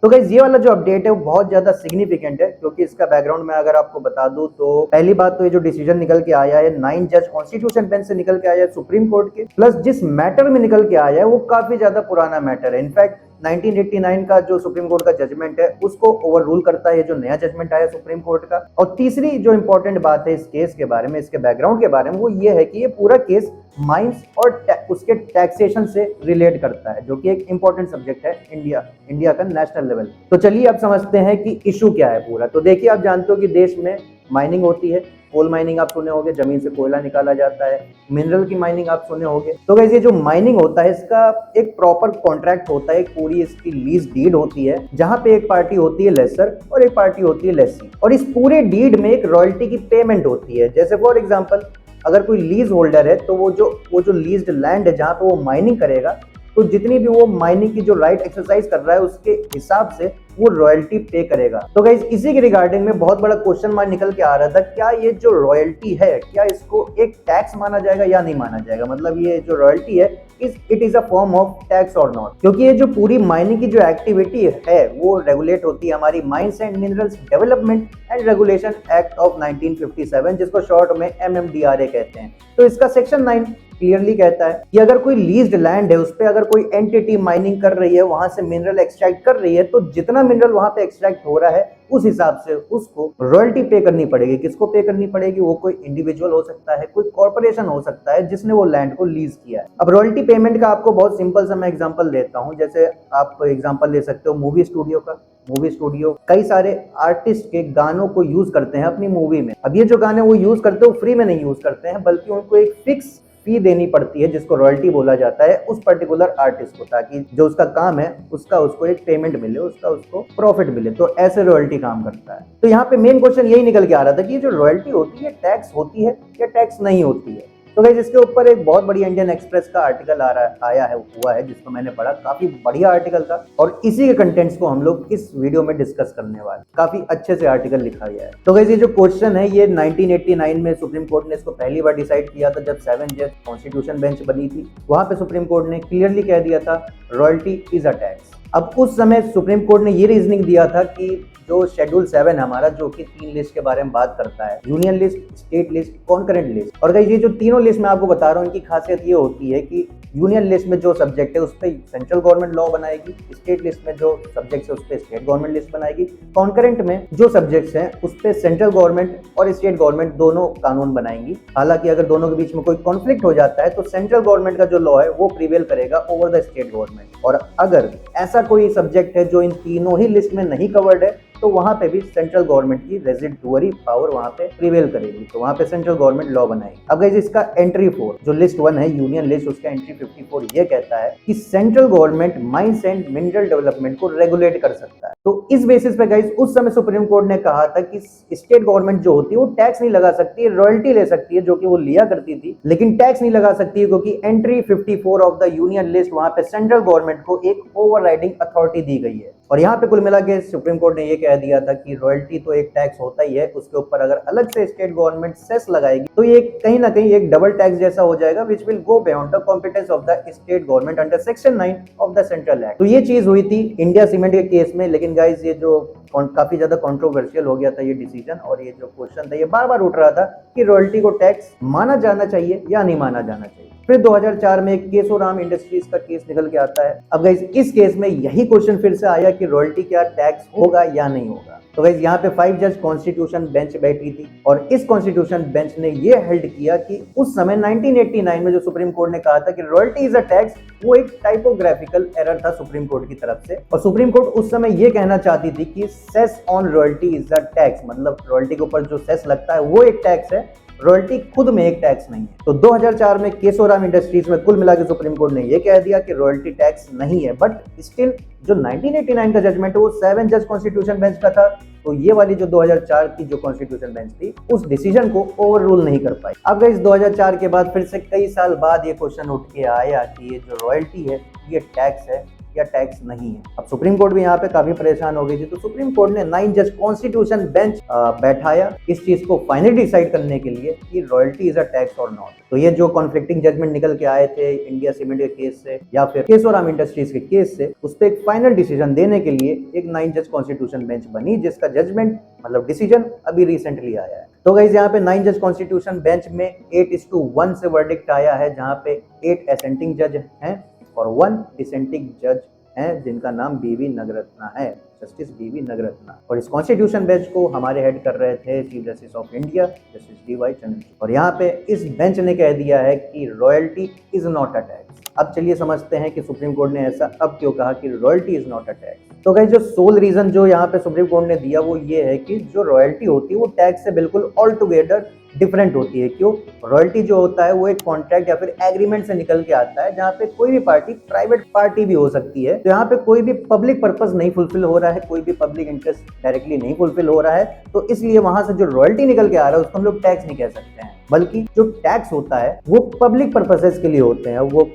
तो गाइस ये वाला जो अपडेट है वो बहुत ज्यादा सिग्निफिकेंट है, क्योंकि इसका बैकग्राउंड में अगर आपको बता दूं तो पहली बात तो ये जो डिसीजन निकल के आया है 9 जज कॉन्स्टिट्यूशन बेंच से निकल के आया है सुप्रीम कोर्ट के, प्लस जिस मैटर में निकल के आया है वो काफी ज्यादा पुराना मैटर है। इनफैक्ट 1989 का जो सुप्रीम कोर्ट का जजमेंट है उसको ओवर रूल करता है जो नया जजमेंट आया सुप्रीम कोर्ट का। और तीसरी जो इंपॉर्टेंट बात है इस केस के बारे में, इसके बैकग्राउंड के बारे में, वो ये है कि ये पूरा केस माइंस और उसके टैक्सेशन से रिलेट करता है, जो कि एक इंपॉर्टेंट सब्जेक्ट है इंडिया का नेशनल लेवल। तो चलिए अब समझते हैं कि इशू क्या है पूरा। तो देखिए, आप जानते हो कि देश में माइनिंग होती है, कोल माइनिंग आप सुने होंगे, जमीन से कोयला निकाला जाता है। मिनरल की माइनिंग आप सुने होंगे। तो गाइस ये जो माइनिंग होता है इसका एक प्रॉपर कॉन्ट्रैक्ट होता है, एक पूरी इसकी लीज डीड होती है, जहां पे एक पार्टी होती है लेसर और एक पार्टी होती है लेसी, और इस पूरे डीड में एक रॉयल्टी की पेमेंट होती है। जैसे फॉर एग्जाम्पल अगर कोई लीज होल्डर है तो वो जो लीज्ड लैंड है जहां पे वो माइनिंग करेगा, तो जितनी भी वो माइनिंग की जो राइट एक्सरसाइज कर रहा है उसके हिसाब से वो रॉयल्टी पे करेगा। तो गाइस इसी के रिगार्डिंग में बहुत बड़ा क्वेश्चन मार्क निकल के आ रहा था, क्या ये जो रॉयल्टी है क्या इसको एक टैक्स माना जाएगा या नहीं माना जाएगा, मतलब ये जो रॉयल्टी है it is a form of tax और नॉट। क्योंकि ये जो पूरी माइनिंग की जो एक्टिविटी है वो रेगुलेट होती है हमारी mines and minerals development and regulation act of 1957, जिसको शॉर्ट में MMDRA कहते हैं। तो इसका सेक्शन 9 क्लियरली कहता है कि अगर कोई लीज्ड लैंड है उस पे अगर कोई एंटिटी माइनिंग कर रही है, वहां से मिनरल एक्सट्रैक्ट कर रही है, तो जितना मिनरल वहां पे एक्सट्रैक्ट हो रहा है उस हिसाब से उसको रॉयल्टी पे करनी पड़ेगी। किसको पे करनी पड़ेगी? वो कोई इंडिविजुअल हो सकता है, कोई कॉर्पोरेशन हो सकता है जिसने वो लैंड को लीज किया है। अब रॉयल्टी पेमेंट का आपको बहुत सिंपल सा मैं एग्जांपल देता हूं। जैसे आप एग्जांपल ले सकते हो मूवी स्टूडियो का। मूवी स्टूडियो कई सारे आर्टिस्ट के गानों को यूज करते हैं अपनी मूवी में। अब ये जो गाने वो यूज करते हैं वो फ्री में नहीं यूज करते हैं, बल्कि उनको एक फिक्स फी देनी पड़ती है जिसको रॉयल्टी बोला जाता है उस पर्टिकुलर आर्टिस्ट को, ताकि जो उसका काम है उसका उसको एक पेमेंट मिले, उसका उसको प्रॉफिट मिले। तो ऐसे रॉयल्टी काम करता है। तो यहाँ पे मेन क्वेश्चन यही निकल के आ रहा था कि ये जो रॉयल्टी होती है टैक्स होती है या टैक्स नहीं होती है। तो गाइस इसके ऊपर एक बहुत बड़ी इंडियन एक्सप्रेस का आर्टिकल आया है हुआ है जिसको मैंने पढ़ा, काफी बढ़िया आर्टिकल था, और इसी के कंटेंट्स को हम लोग इस वीडियो में डिस्कस करने वाले। काफी अच्छे से आर्टिकल लिखा गया है। तो गाइस ये जो क्वेश्चन है ये 1989 में सुप्रीम कोर्ट ने इसको पहली बार डिसाइड किया था जब 7 जज कॉन्स्टिट्यूशन बेंच बनी थी। वहां पे सुप्रीम कोर्ट ने क्लियरली कह दिया था रॉयल्टी इज अ टैक्स। अब उस समय सुप्रीम कोर्ट ने ये रीजनिंग दिया था कि जो शेड्यूल 7 हमारा, जो कि 3 लिस्ट के बारे में बात करता है, union list, state list, concurrent list. और गाइस ये जो तीनों लिस्ट मैं आपको बता रहा हूँ इनकी खासियत ये होती है कि यूनियन लिस्ट में जो सब्जेक्ट है उस पर सेंट्रल गवर्नमेंट लॉ बनाएगी, स्टेट लिस्ट में जो सब्जेक्ट्स है उस पर स्टेट गवर्नमेंट लिस्ट बनाएगी, कॉन्करेंट में जो सब्जेक्ट्स हैं उस पर सेंट्रल गवर्नमेंट और स्टेट गवर्नमेंट दोनों कानून बनाएंगी। हालांकि अगर दोनों के बीच में कोई कॉन्फ्लिक्ट हो जाता है तो सेंट्रल गवर्नमेंट का जो लॉ है वो प्रिवेल करेगा ओवर द स्टेट गवर्नमेंट। और अगर ऐसा कोई सब्जेक्ट है जो इन तीनों ही लिस्ट में नहीं कवर्ड है तो वहां पे भी सेंट्रल गवर्नमेंट की रेजिडुअरी पावर वहां पे प्रिवेल करेगी, तो वहां पे सेंट्रल गवर्नमेंट लॉ बनाएगी। अब गाइस इसका एंट्री 4 जो लिस्ट 1 है यूनियन लिस्ट, उसका एंट्री 54 ये कहता है कि central government mines and mineral development को रेगुलेट कर सकता है। तो इस बेसिस पे गाइस उस समय सुप्रीम कोर्ट ने कहा था कि स्टेट गवर्नमेंट जो होती है वो टैक्स नहीं लगा सकती, रॉयल्टी ले सकती है, जो कि वो लिया करती थी, लेकिन टैक्स नहीं लगा सकती है, क्योंकि entry 54 of the union list वहां पे सेंट्रल गवर्नमेंट को एक ओवरराइडिंग अथॉरिटी दी गई है। और यहाँ पे कुल मिला के सुप्रीम कोर्ट ने ये कह दिया था कि रॉयल्टी तो एक टैक्स होता ही है, उसके ऊपर अगर अलग से स्टेट गवर्नमेंट सेस लगाएगी तो ये कहीं ना कहीं एक डबल टैक्स जैसा हो जाएगा, which will go beyond the competence of the state government under section 9 of the central act. तो ये चीज हुई थी इंडिया सीमेंट के केस में। लेकिन गाइस ये जो काफी ज्यादा कंट्रोवर्शियल हो गया था ये डिसीजन, और ये जो क्वेश्चन था ये बार बार उठ रहा था कि रॉयल्टी को टैक्स माना जाना चाहिए या नहीं माना जाना चाहिए। फिर 2004 में एक केशोराम इंडस्ट्रीज का केस निकल के आता है। अब गाइस इस केस में यही क्वेश्चन फिर से आया कि रॉयल्टी क्या टैक्स होगा या नहीं होगा। तो गाइस यहाँ पे 5 जज कॉन्स्टिट्यूशन बेंच बैठी थी, और इस कॉन्स्टिट्यूशन बेंच ने ये हेल्ड किया कि उस समय 1989 में जो सुप्रीम कोर्ट ने कहा था कि रॉयल्टी इज अ टैक्स, वो एक टाइपोग्राफिकल एरर था सुप्रीम कोर्ट की तरफ से। और सुप्रीम कोर्ट उस समय ये कहना चाहती थी कि cess on royalty is a tax, मतलब रॉयल्टी के ऊपर जो सेस लगता है वो एक टैक्स है, रॉयल्टी खुद में एक टैक्स नहीं है। तो 2004 में केशोराम इंडस्ट्रीज में कुल मिला के सुप्रीम कोर्ट ने यह कह दिया कि रॉयल्टी टैक्स नहीं है। बट स्टिल जो 1989 का जजमेंट है वो 7 जज कॉन्स्टिट्यूशन बेंच का था, तो ये वाली जो 2004 की जो कॉन्स्टिट्यूशन बेंच थी उस डिसीजन को ओवर रूल नहीं कर पाई। अब गाइस 2004 के बाद फिर से कई साल बाद ये क्वेश्चन उठ के आया कि ये जो रॉयल्टी है ये टैक्स है या टैक्स नहीं है। अब सुप्रीम कोर्ट भी यहाँ पे काफी परेशान हो गई थी, तो सुप्रीम कोर्ट ने 9 जज कॉन्स्टिट्यूशन बेंच बैठाया इस चीज को फाइनली डिसाइड करने के लिए कि रॉयल्टी इज अ टैक्स और नॉट। तो ये जो कॉन्फ्लिक्टिंग जजमेंट निकल के आए थे इंडिया सीमेंट के केस से या फिर केशोराम इंडस्ट्रीज के केस से, उस पर एक फाइनल डिसीजन देने के लिए एक 9 जज कॉन्स्टिट्यूशन बेंच बनी, जिसका जजमेंट मतलब डिसीजन अभी रिसेंटली आया है। तो गाइस यहाँ पे 9 जज कॉन्स्टिट्यूशन बेंच में 8:1 से वर्डिक्ट आया है, जहाँ पे 8 असेंटिंग जज हैं और 1 डिसेंटिंग जज हैं, जिनका नाम बीवी नगरत्ना है, जस्टिस बीवी नगरत्ना। और इस कॉन्स्टिट्यूशन बेंच को हमारे हेड कर रहे थे chief justice of India justice DY Chandrachud. और यहाँ पे इस बेंच ने कह दिया है कि royalty is not a tax. अब चलिए समझते हैं कि सुप्रीम कोर्ट ने ऐसा अब क्यों कहा कि royalty is not a tax. तो गाइस जो सोल रीजन जो यहाँ पे सुप्रीम कोर्ट ने दिया वो ये है कि जो रॉयल्टी होती है वो टैक्स से बिल्कुल ऑल टुगेदर डिफरेंट होती है। क्यों? रॉयल्टी जो होता है वो एक कॉन्ट्रैक्ट या फिर एग्रीमेंट से निकल के आता है, जहाँ पे कोई भी पार्टी प्राइवेट पार्टी भी हो सकती है। तो यहाँ पे कोई भी पब्लिक पर्पस नहीं फुलफिल हो रहा है, कोई भी पब्लिक इंटरेस्ट डायरेक्टली नहीं फुलफिल हो रहा है, तो इसलिए वहां से जो रॉयल्टी निकल के आ रहा है उसको हम लोग टैक्स नहीं कह सकते हैं, बल्कि जो टैक्स होता है वो पब्लिक पर्पसेस के लिए होते हैं। वो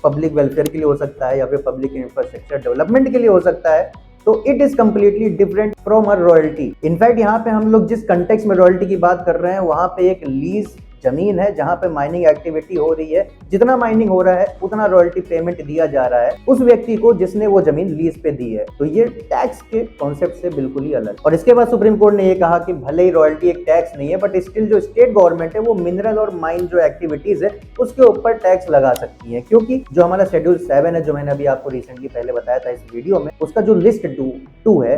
पब्लिक वेलफेयर के लिए हो सकता है या फिर पब्लिक इंफ्रास्ट्रक्चर डेवलपमेंट के लिए हो सकता है। तो it is completely different from a royalty. In fact यहाँ पे हम लोग जिस कंटेक्स्ट में रॉयल्टी की बात कर रहे हैं वहां पे एक लीज जमीन है जहां पे माइनिंग एक्टिविटी हो रही है, जितना माइनिंग हो रहा है उतना रॉयल्टी पेमेंट दिया जा रहा है उस व्यक्ति को जिसने वो जमीन लीज पे दी है। तो ये टैक्स के कॉन्सेप्ट से बिल्कुल ही अलग। और इसके बाद सुप्रीम कोर्ट ने ये कहा कि भले ही रॉयल्टी एक टैक्स नहीं है, बट स्टिल जो स्टेट गवर्नमेंट है वो मिनरल और माइन जो एक्टिविटीज है उसके ऊपर टैक्स लगा सकती है, क्योंकि जो हमारा शेड्यूल 7 है, जो मैंने अभी आपको रिसेंटली पहले बताया था इस वीडियो में, उसका जो लिस्ट 2 है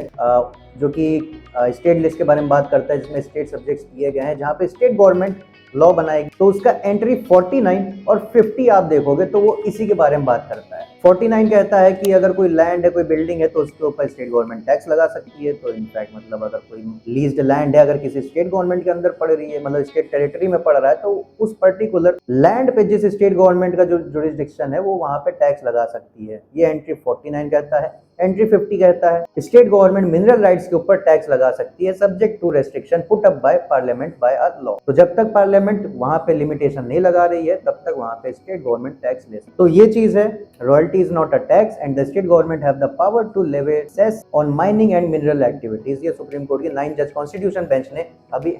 जो कि स्टेट लिस्ट के बारे में बात करता है, जिसमें स्टेट सब्जेक्ट्स दिए गए हैं, जहाँ पे स्टेट गवर्नमेंट लॉ बनाएगी, तो उसका एंट्री 49 और 50 आप देखोगे तो वो इसी के बारे में बात करता है। 49 कहता है कि अगर कोई लैंड है, कोई बिल्डिंग है, तो उसके ऊपर स्टेट गवर्नमेंट टैक्स लगा सकती है। तो इनफैक्ट मतलब अगर कोई लीज्ड लैंड है, अगर किसी स्टेट गवर्नमेंट के अंदर पड़ रही है, मतलब स्टेट टेरिटरी में पड़ रहा है, तो उस पर्टिकुलर लैंड पे जिस स्टेट गवर्नमेंट का जो जुरिस्डिक्शन है वो वहां पे टैक्स लगा सकती है। ये एंट्री 49 कहता है। एंट्री 50 कहता है स्टेट गवर्नमेंट मिनरल राइट्स के ऊपर टैक्स लगा सकती है subject to restriction put up by parliament by a law. तो जब तक पार्लियामेंट वहां पे लिमिटेशन नहीं लगा रही है तब तक वहां पे स्टेट गवर्नमेंट टैक्स ले सकती है। तो ये चीज है, royalty is not a tax and the state government have the power to levy cess on mining and mineral activities. ये सुप्रीम कोर्ट की 9 जज कॉन्स्टिट्यूशन बेंच ने अभी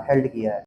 हेल्ड किया है।